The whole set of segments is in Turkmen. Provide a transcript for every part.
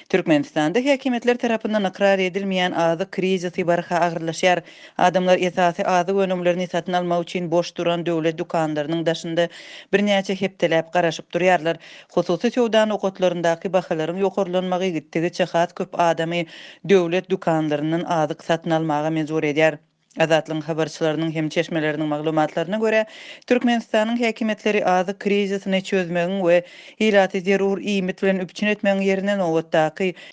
Türkmenistanda häkimetler tarapyndan ikrar edilmeýän azy krizisi barha agyrlaşýar. Adamlar esasy azy önümlerini satyn almak üçin boş duran döwlet dukanlarynyň daşynda birnäçe hepdeläp garaşyp durýarlar. Hususy sowda nokatlaryndaky bahalaryň ýokarlanmagy gitdigi çyhat köp adamy döwlet dukanlarynyň azyk satyn almaga mejbur edýär. Azatlyň habarçylarynyň hem çeşmeleriniň maglumatlaryna görä, Türkmenistanyň häkimetleri azy krizisini çözmegiň we ilaty zerur iýmit bilen üpçün etmegiň ýerine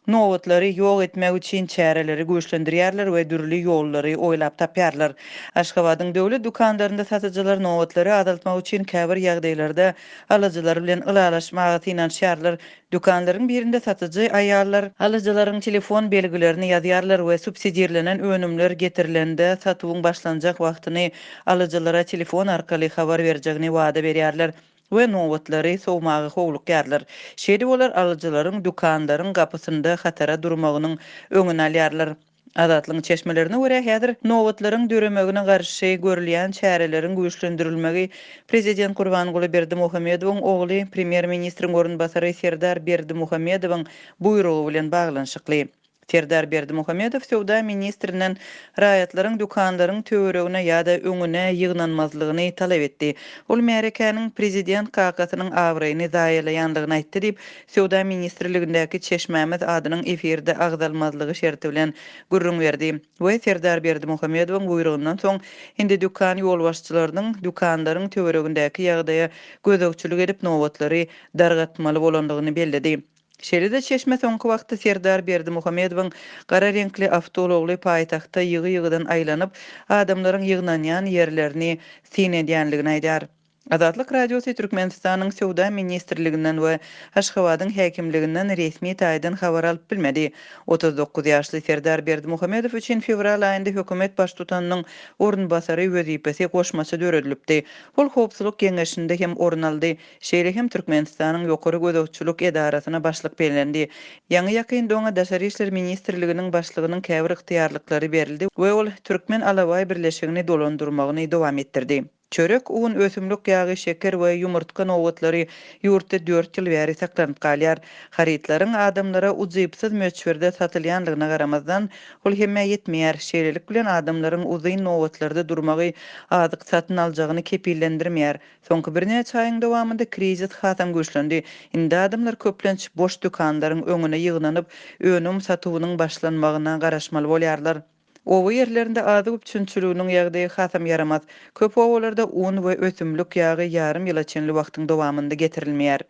nowatlary ýok etmek üçin çäreleri güýçlendirýärler we dürli ýollary oýlap tapýarlar. Aşgabatyň döwlet dukanlarynda satyjylar nowatlary azaltmak üçin käbir ýagdaýlarda alyjylar bilen ylalaşmagy inanýarlar. Dukanlaryň birinde satyjy aýallar alyjylaryň telefon belgilerini ýazýarlar we subsidiýerlenen önümler getirilende satywyň başlanjak wagtyny alyjylara telefon arkaly habar berjegini wada berýärler we nowatlary sowmagy howlukýarlar. Şeýle bolar alyjylaryň dukanlaryň gapysynda hatara durmagynyň öňüni alýarlar. Azatlyň çeşmelerine görä häzir nowatlaryň döremegine garşy görülýän çärelerin güýçlendirilmegi Prezident Gurbanguly Berdimuhammedowyň ogly Premier Ministriň orunbasary Serdar Berdimuhammedowyň buýrugy bilen baglanşykly. Serdar Berdimuhammedow Sowda ministrinden raýatlaryň dukanlaryň töweregine ýa-da öňüne ýygnanmazlygyny talap etdi. Ol Merikanyň prezident kakasynyň awraýyny zaýalaýanlygyny aýtdy diýip Sowda ministrligindäki çeşmämiz adynyň efirde agdalmazlygy şerti bilen gurrun berdi. We Serdar Berdimuhammedowyň buýrugundan soň indi dukan ýolbaşçylarynyň dukanlaryň töweregindäki ýagdaýa gözegçilik edip nowatlary dargatmaly bolandygyny belledi. Şeride çeşme soňky wagtda Serdar Berdimuhammedowyň gara renkli awtologly paýtagta ýygy-ýygydan aýlanyp adamlaryň ýygnanýan ýerlerini sinedýänligini aýdýar. Azatlyk radiosu Türkmenistanyň Sowda ministrliginden we Aşgabatyň häkimliginden resmi taýdan habar alyp bilmedi. 39 ýaşly Serdar Berdimuhammedow üçin fevral aýynda hökümet baş tutanynyň orunbasary wezipesi goşmaça döredilipdi. Ol howpsuzlyk geňeşinde hem orun aldy. Şeýle hem Türkmenistanyň ýokary gözegçilik edarasyna başlyk bellendi. Ýaňy ýakynda oňa Daşary işler ministrliginiň başlygynyň käbir ygtyýarlyklary berildi we ol Türkmen Alaway birleşigini dolandyrmagyny dowam etdirdi. Çörek, un, ösümlük yağı, şeker we yumurtka nowatlary ýurtda 4 ýyl bäri saklanyp galýar. Haritlaryň adamlara uzypsyz möçberde satylýanlygyna garamazdan ol hemme ýetmeýär. Şeýlelik bilen adamlaryň uzyň nowatlarda durmagy azyk satyn aljagyny kepillendirmeýär. Soňky birnäçe aýyň dowamında krizis hasam güýçlendi. Indi adamlar köplenç boş dukanlaryň öňüne ýygnanyp, önüm satywynyň başlanmagyna garaşmaly bolýarlar. Owa ýerlerinde azy üçünçülüğiniň ýagdaýy hasam yaramaz. Köp owalarda un we ösümlük ýagy ýarym ýyla çenli wagtyň dowamında getirilmeýär.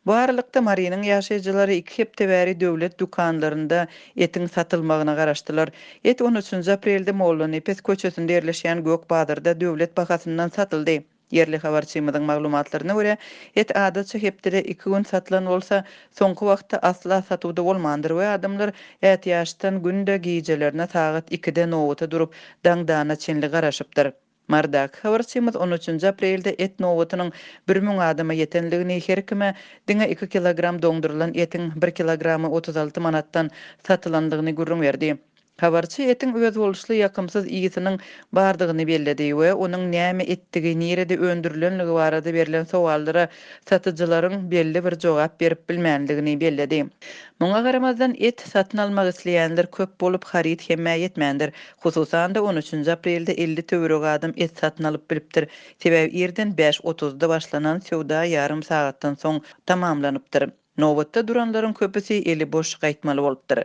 Bu aralykda Mariýanyň ýaşaýjylary 2 hepde bäri döwlet dukanlarynda etiň satylmagyna garaşdylar. Et 13 aprelde Molla Nepes köçesinde ýerleşýän Gökbadyrda döwlet bahasyndan satyldy. Yerli habarçymyzyň maglumatlaryna görä, et adatça hepdere 2 gün satylan bolsa, soňky wagtda asla satywda bolmandyr we adamlar ätýaşdan günde gijelerine sagat 2-de nowata durup daňdana çenli garaşypdyr. Mardak habarçymyz 13 aprelde et nowatynyň 1000 adama ýetenligini her kime diňe 2 kilogram doňdurulan etiň 1 kilogramy 36 manatdan satylandygyny gurrun berdi. Habarçy etiň öz boluşly ýakymsyz iýisiniň bardygyny belledi we onuň näme etdigi, nerede öndürilenligi barada berilen sowallara satyjylaryň belli bir jogap berip bilmänligini belledi. Muňa garamazdan et satyn almak isleýänler köp bolup harit hemme ýetmändir. Hususan da 13 aprelde 50 töwerek adam et satyn alyp bilipdir. Sebäbi ýerden 5:30-da başlanan sowda ýarym sagatdan soň tamamlanypdyr. Nowatda duranlaryň köpüsi eli boş gaýtmaly bolupdyr.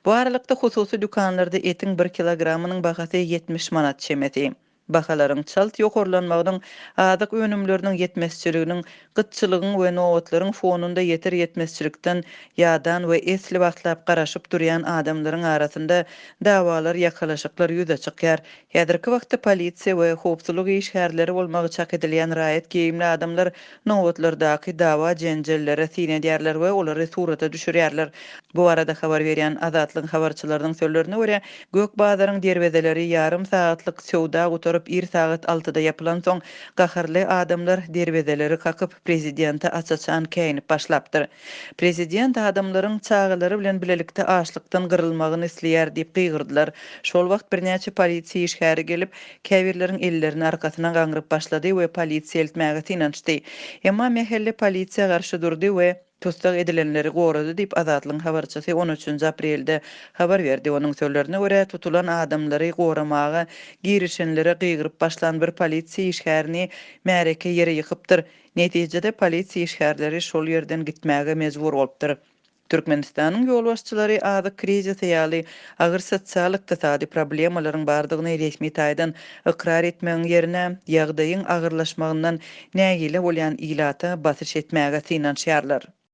Bu aralykda hususy dukanlarda etiň 1 kilogramynyň bahasy 70 manat çemeti. Bahalaryň çalt ýokarlanmagynyň azyk önümleriniň ýetmezçiliginiň gytçylygyň we nowatlaryň fonunda ýeter ýetmezçilikden ýadan we esli wagtlap garaşyp durýan adamlaryň arasynda dawalar ýakalaşyklar ýüze çykýar. Häzirki wagtda polisiýa we howpsuzlyk işgärleri bolmagy çak edilýän raýat geyimli adamlar nowatlardaky dawa jenjellere sinedýärler we olary surata düşürýärler. Bu arada habar berýän Azatlyň habarçylarynyň sözlerine görä, Gökbadaryň derwezeleri ýarym saatlyk sowda guturup 1 saat 6-da ýapylan soň gaharly adamlar derwezeleri kakyp prezidente açaçan käýnip başlapdyr. Prezident adamlaryň çağılary bilen bilelikde açlykdan gyrylmagyny isleýär diýip gygyrdylar. Şol wagt birnäçe polisiýa işgäri gelip käbirleriň ellerini arkasyna gaňryp başlady we polisiýa eltmäge tinançdy. Emma mehelle polisiýa garşy durdy we Tostak edilenleri gorady diýip Azatlyň habarçysy 13 aprelde habar berdi. Onuň sözlerine görä tutulan adamlary goramaga girişenlere gygyryp başlan bir polisiýa işgärini märeke ýere ýykypdyr. Netijede polisiýa işgärleri şol ýerden gitmäge mejbur bolupdyr. Türkmenistanyň ýol başçylary azyk krizis ýaly agyr sosial ykdysady problemalaryň bardygyny resmi taýdan ikrar etmegiň ýerine ýagdaýyň agyrlaşmagyndan nägile bolýan ilata basyş etmäge synanşýarlar.